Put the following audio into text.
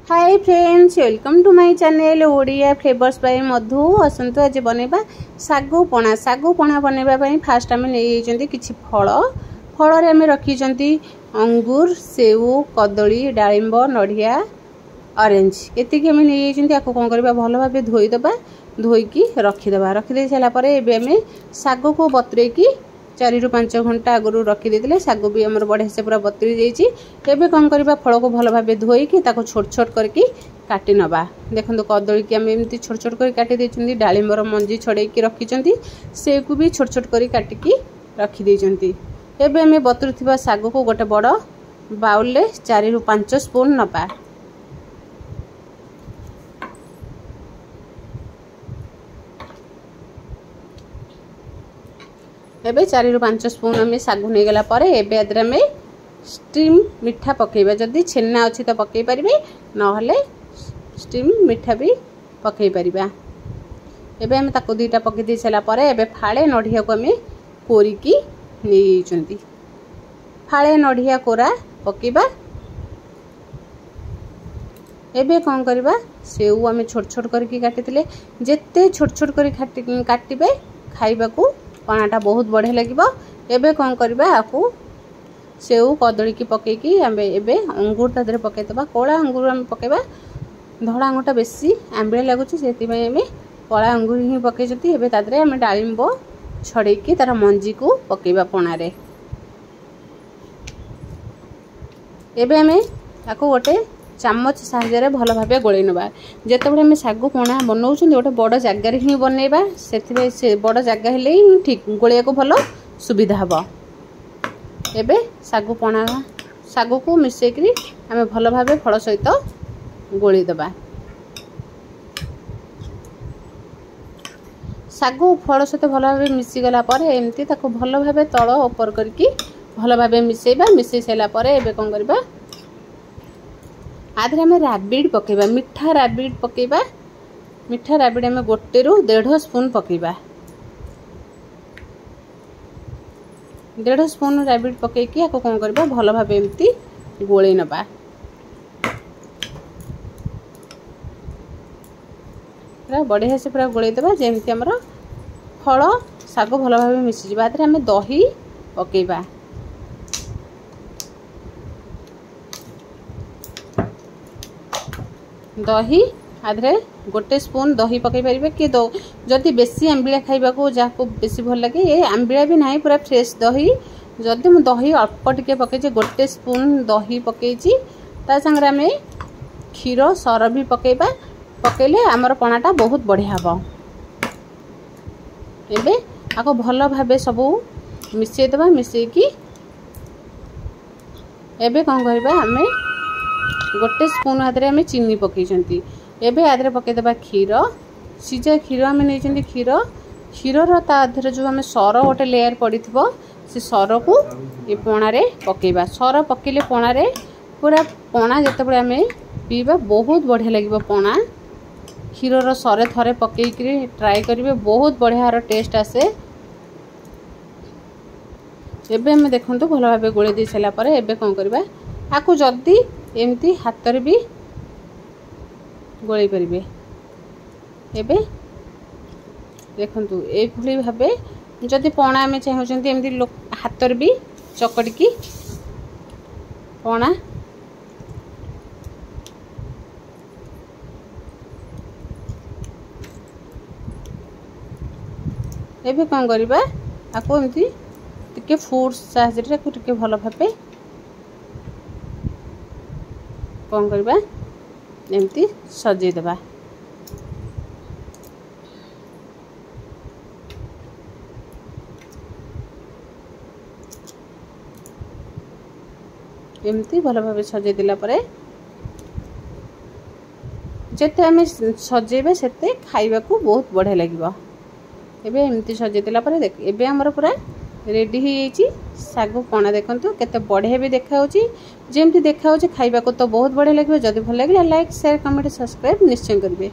Hi friends, welcome to my channel Odia flavours by Madhu. आसतु आज बनैबा सागु पणा। सागु पणा बनैबा पई फास्ट आमे नै जेंती किछि फळ रे आमे रखी जंती अंगूर, सेव, कदली, डाळिंब, नडिया, ऑरेंज एति के आमे नै जेंती आको कोन करबा भलो भाबे धोई दबा। धोई की रखी दबा। रखी दे साला परे एबे आमे सागु को बतरे की 4 ରୁ 5 घंटा आगु रखी देते सागु भी आम बढ़िया से पूरा बतरी जाइए। कौन करवा फल को भल भाव धोईकी छोट छोट करके काटी नवा। देखो कदली की आम एमती छोट छोट कर काटी देइछंती। डालिंबर मंजी छड़ेकी रखिंट से को भी छोट छोट कर काटिकी रखी एबे आम बतुरुवा सागु को गोटे बड़ बाउल 4 ରୁ 5 स्पून नवा। एबे 4 ରୁ 5 स्पून आम सागु नहीं गला परे एबे अदर आम स्टीम मिठा पकेबा। जदि छेना अच्छी तो पकई पारिबे, नहले स्टीम मिठा भी पकई पारिबा। एबे आम ताको दुईटा पकई दे सारा परे एबे फाळे नडिया को आम कोरिकी नै जंती। फाळे नडिया कोरा पकेबा। एबे कौन करबा सेउ आम छोट छोट करके काटिथिले। जेते छोट छोट कर काटिबे खाइबा को पणाटा बहुत बढ़िया लगे। एबे कौन करबा आकु सेउ कदली की पकेकी आम एबे अंगूर तादरे पकेदबा। कला अंगूर आम पकेबा। धड़ा अंगूरटा बेसी आंबिला लगुच से आम कला अंगूर ही पकईचती। एबे तादरे आम डालिंब छड़ेकी तार मंजी को पकेबा पणारे। एबे आम आकु गोटे चामच साहाय्य भल भाव गोले नवा। जितेबाला आम सागु पणा बनाऊँ गोटे बड़ जगार ही बनइबा। से बड़ जगह हेले ही ठीक गोलिया को भल सुविधा हम। एबे सागु पणा सागु को मिसेकरी आम भल भाव फल सहित गोली दबा। सागु फल सहित भल भाव मिसीगला एमती ताको भल भाव तल ऊपर करके भल भाव मिसेबा। मिसई सारा पर एबे कौन करबा आधे आम राबिड पकेबा। मिठा राबिड पकेबा। मिठा राबिड आम 1 ରୁ 1.5 स्पून पकेबा। 1.5 स्पून राबिड पकेकी आपको कौन करबा भल भाव एमती गोले नबा। पूरा बढ़िया से पूरा गोले दबा जेमती हमर फल सागु भल भाव मिसी जिबा। आधे आम दही पकेबा। दही आधे 1 स्पून दही पकई पारे कि जदि बेसी आंबिला खाइबा को जाको बेसी भल लगे। ये आंबिला भी नहीं पूरा फ्रेश दही। जदि मु दही अल्प टिके पकई 1 स्पून दही पकईची ता संगे आम क्षीर सर भी पकेबा। पकेले आमर पणाटा बहुत बढ़िया हम। एबे आको भल भाव सबू मिसई दबा। मिसईकी एबे कौन करबा आम 1 स्पून आदरे आम चीनी पकईचंती। एबे आदरे पकेदबा क्षीर। सीजा क्षीर आम नहीं क्षीर। क्षीर तादर जो आम सर गोटे लेयर पड़ी से सर को ये पणारे पकेबा। सर पकेले पणारे पूरा पणा जितेबाला आम पीबा बहुत बढ़िया लगे। पणा क्षीर सरे थरे पकईकरी ट्राए करेंगे बहुत बढ़िया टेस्ट आसे। एबे आम देखूँ भल भाव गोले दे सारा पर एबे कौन करबा आकु जल्दी एमती हाथ रे भी गोले पारे। एबे देखंतु ए भली भाबे जदि पणा आमे चाहउचंती एमती हाथ रे भी चकड़की पणा एबे कौन करबा आको एमती टिके फोर्स साहाय्य को टिके भल भाबे कौन करबा एमती सजे देबा। एमती भल भाव सजे दिला परे जेते आम सजेबे सेते खाइबा को बहुत बढ़िया लगे। एबे एमती सजे दिला परे देख एबे हमर पूरा रेडी हो जाइए सागु पणा। देखंतु केते बढ़िया भी देखा होची। जेमती देखा होची खाइबा को तो बहुत बढ़िया लगे। जदि भल लगे लाइक शेयर कमेंट सब्सक्राइब निश्चय करेंगे।